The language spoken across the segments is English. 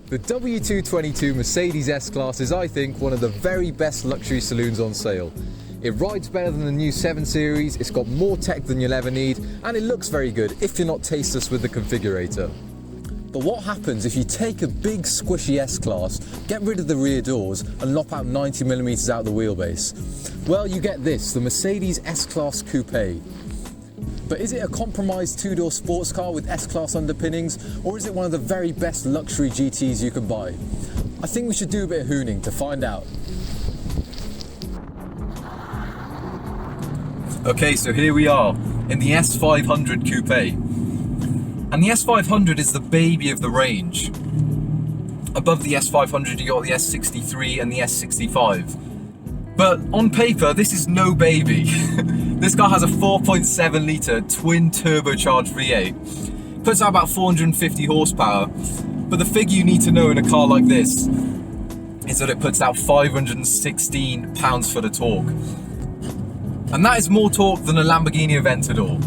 The W222 Mercedes S-Class is, I think, one of the very best luxury saloons on sale. It rides better than the new 7 Series, it's got more tech than you'll ever need, and it looks very good if you're not tasteless with the configurator. But what happens if you take a big squishy S-Class, get rid of the rear doors and lop out 90mm out the wheelbase? Well, you get this, the Mercedes S-Class Coupé. But is it a compromised two-door sports car with S-Class underpinnings, or is it one of the very best luxury GTs you can buy? I think we should do a bit of hooning to find out. Okay, so here we are in the S500 Coupé. And the S500 is the baby of the range. Above the S500 you got the S63 and the S65. But on paper, this is no baby. This car has a 4.7 litre twin turbocharged V8. Puts out about 450 horsepower. But the figure you need to know in a car like this is that it puts out 516 pounds-foot of torque. And that is more torque than a Lamborghini Aventador.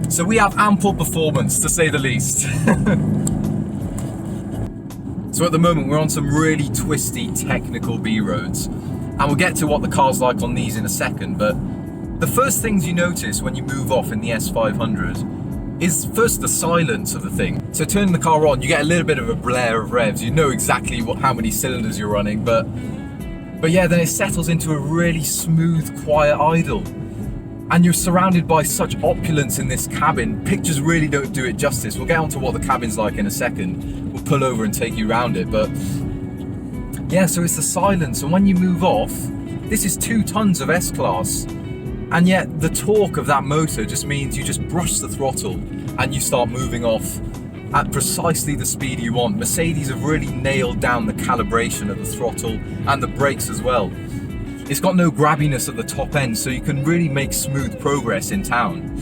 So we have ample performance, to say the least. So at the moment, we're on some really twisty, technical B roads. And we'll get to what the car's like on these in a second, but the first things you notice when you move off in the S500 is first the silence of the thing. So turning the car on, you get a little bit of a blare of revs. You know exactly how many cylinders you're running, but yeah, then it settles into a really smooth, quiet idle. And you're surrounded by such opulence in this cabin. Pictures really don't do it justice. We'll get onto what the cabin's like in a second. We'll pull over and take you around it, but yeah, so it's the silence, and when you move off, this is 2 tons of S-Class, and yet the torque of that motor just means you just brush the throttle and you start moving off at precisely the speed you want. Mercedes have really nailed down the calibration of the throttle and the brakes as well. It's got no grabbiness at the top end, so you can really make smooth progress in town.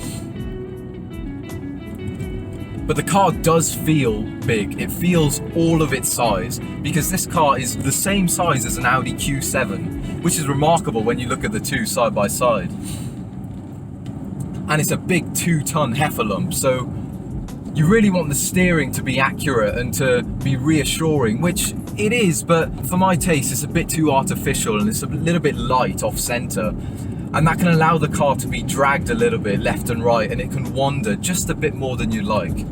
But the car does feel big. It feels all of its size, because this car is the same size as an Audi Q7, which is remarkable when you look at the two side by side. And it's a big 2-ton heifer lump, so you really want the steering to be accurate and to be reassuring, which it is, but for my taste it's a bit too artificial and it's a little bit light off center. And that can allow the car to be dragged a little bit left and right, and it can wander just a bit more than you like.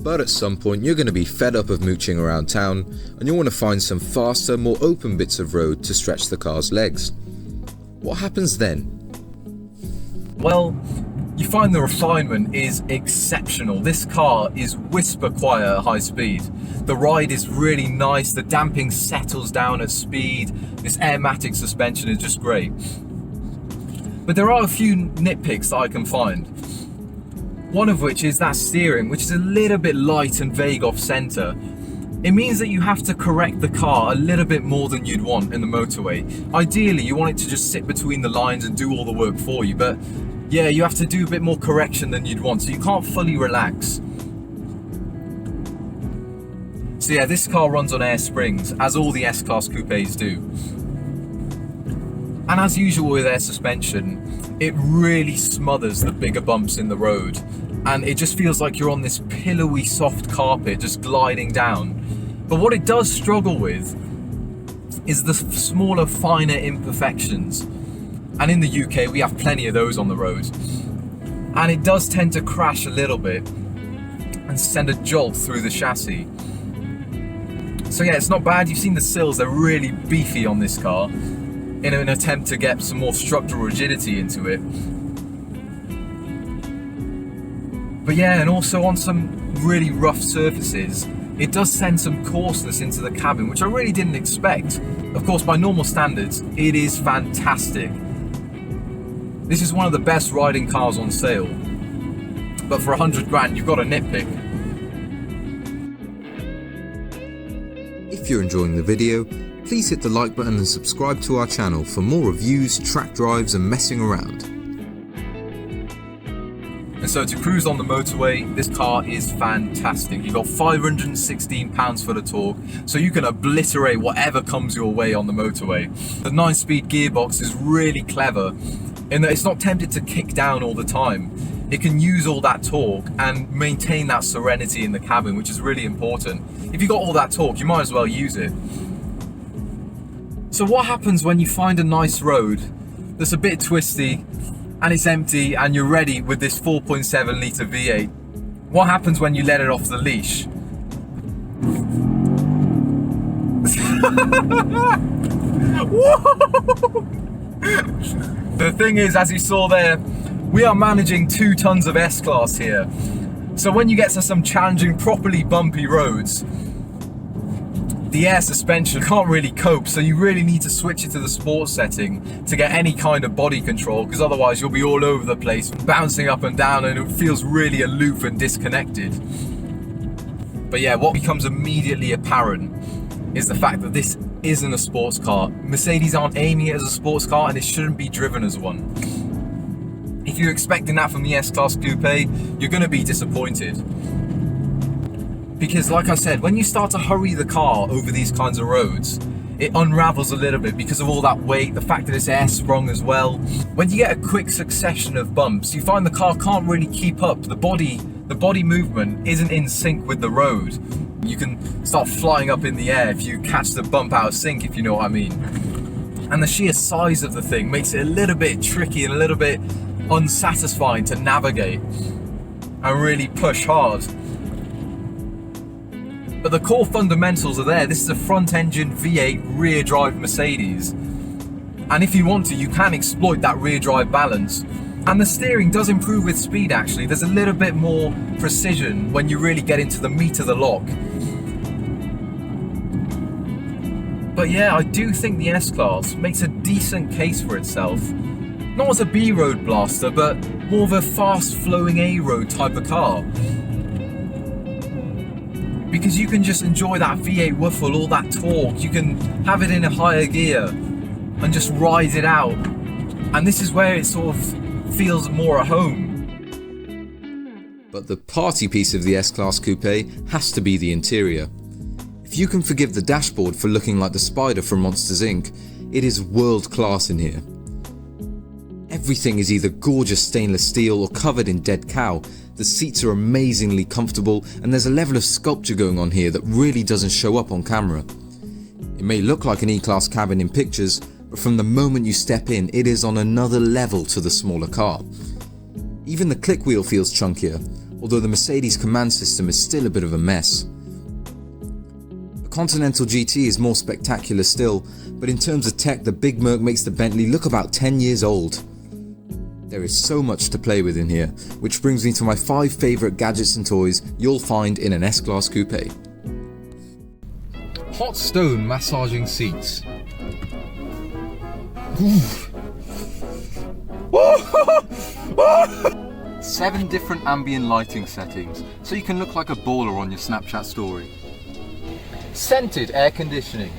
But at some point you're going to be fed up of mooching around town and you'll want to find some faster, more open bits of road to stretch the car's legs. What happens then? Well, you find the refinement is exceptional. This car is whisper quiet at high speed. The ride is really nice, the damping settles down at speed, this airmatic suspension is just great. But there are a few nitpicks that I can find. One of which is that steering, which is a little bit light and vague off center. It means that you have to correct the car a little bit more than you'd want in the motorway. Ideally, you want it to just sit between the lines and do all the work for you, but yeah, you have to do a bit more correction than you'd want, so you can't fully relax. So yeah, this car runs on air springs, as all the S-Class Coupés do. And as usual with air suspension, it really smothers the bigger bumps in the road. And it just feels like you're on this pillowy, soft carpet just gliding down. But what it does struggle with is the smaller, finer imperfections. And in the UK, we have plenty of those on the road. And it does tend to crash a little bit and send a jolt through the chassis. So yeah, it's not bad. You've seen the sills, they're really beefy on this car in an attempt to get some more structural rigidity into it. But yeah, and also on some really rough surfaces, it does send some coarseness into the cabin, which I really didn't expect. Of course, by normal standards, it is fantastic. This is one of the best riding cars on sale. But for 100 grand, you've got a nitpick. If you're enjoying the video, please hit the like button and subscribe to our channel for more reviews, track drives and messing around. And so to cruise on the motorway, this car is fantastic. You've got 516 pounds-foot of torque, so you can obliterate whatever comes your way on the motorway. The 9-speed gearbox is really clever, in that it's not tempted to kick down all the time. It can use all that torque and maintain that serenity in the cabin, which is really important. If you've got all that torque, you might as well use it. So what happens when you find a nice road that's a bit twisty and it's empty and you're ready with this 4.7 litre V8? What happens when you let it off the leash? The thing is, as you saw there, we are managing 2 tons of S-Class here. So when you get to some challenging, properly bumpy roads, the air suspension can't really cope, so you really need to switch it to the sports setting to get any kind of body control, because otherwise you'll be all over the place, bouncing up and down, and it feels really aloof and disconnected. But yeah, what becomes immediately apparent is the fact that this isn't a sports car. Mercedes aren't aiming it as a sports car, and it shouldn't be driven as one. If you're expecting that from the S-Class Coupé, you're going to be disappointed. Because like I said, when you start to hurry the car over these kinds of roads, it unravels a little bit because of all that weight, the fact that it's air sprung as well. When you get a quick succession of bumps, you find the car can't really keep up. The body movement isn't in sync with the road. You can start flying up in the air if you catch the bump out of sync, if you know what I mean. And the sheer size of the thing makes it a little bit tricky and a little bit unsatisfying to navigate and really push hard. But the core fundamentals are there. This is a front engine V8 rear drive Mercedes. And if you want to, you can exploit that rear drive balance. And the steering does improve with speed actually. There's a little bit more precision when you really get into the meat of the lock. But yeah, I do think the S-Class makes a decent case for itself. Not as a B-road blaster, but more of a fast-flowing A-road type of car. Because you can just enjoy that V8 woofle, all that torque. You can have it in a higher gear and just ride it out. And this is where it sort of feels more at home. But the party piece of the S-Class Coupé has to be the interior. If you can forgive the dashboard for looking like the spider from Monsters Inc., it is world class in here. Everything is either gorgeous stainless steel or covered in dead cow. The seats are amazingly comfortable, and there's a level of sculpture going on here that really doesn't show up on camera. It may look like an E-Class cabin in pictures, but from the moment you step in, it is on another level to the smaller car. Even the click wheel feels chunkier, although the Mercedes command system is still a bit of a mess. The Continental GT is more spectacular still, but in terms of tech, the Big Merc makes the Bentley look about 10 years old. There is so much to play with in here, which brings me to my 5 favourite gadgets and toys you'll find in an S-Class Coupé. Hot stone massaging seats. 7 different ambient lighting settings, so you can look like a baller on your Snapchat story. Scented air conditioning.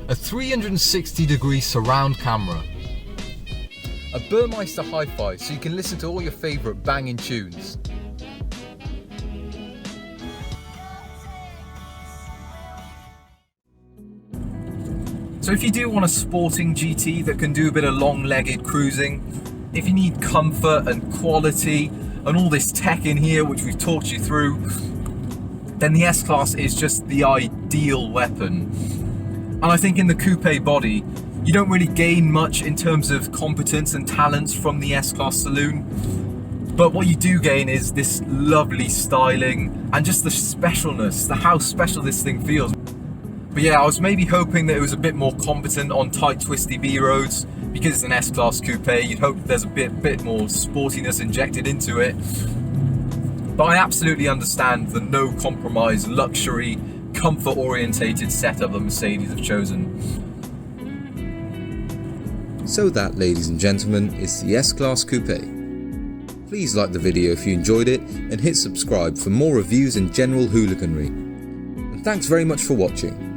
A 360-degree surround camera. A Burmeister hi-fi so you can listen to all your favourite banging tunes. So if you do want a sporting GT that can do a bit of long-legged cruising, if you need comfort and quality and all this tech in here which we've talked you through, then the S-Class is just the ideal weapon. And I think in the coupe body, you don't really gain much in terms of competence and talents from the S-Class saloon. But what you do gain is this lovely styling and just the specialness, how special this thing feels. But yeah, I was maybe hoping that it was a bit more competent on tight, twisty B roads. Because it's an S-Class Coupé, you'd hope there's a bit more sportiness injected into it. But I absolutely understand the no compromise, luxury, comfort orientated setup that Mercedes have chosen. So that, ladies and gentlemen, is the S-Class Coupé. Please like the video if you enjoyed it and hit subscribe for more reviews and general hooliganry. And thanks very much for watching.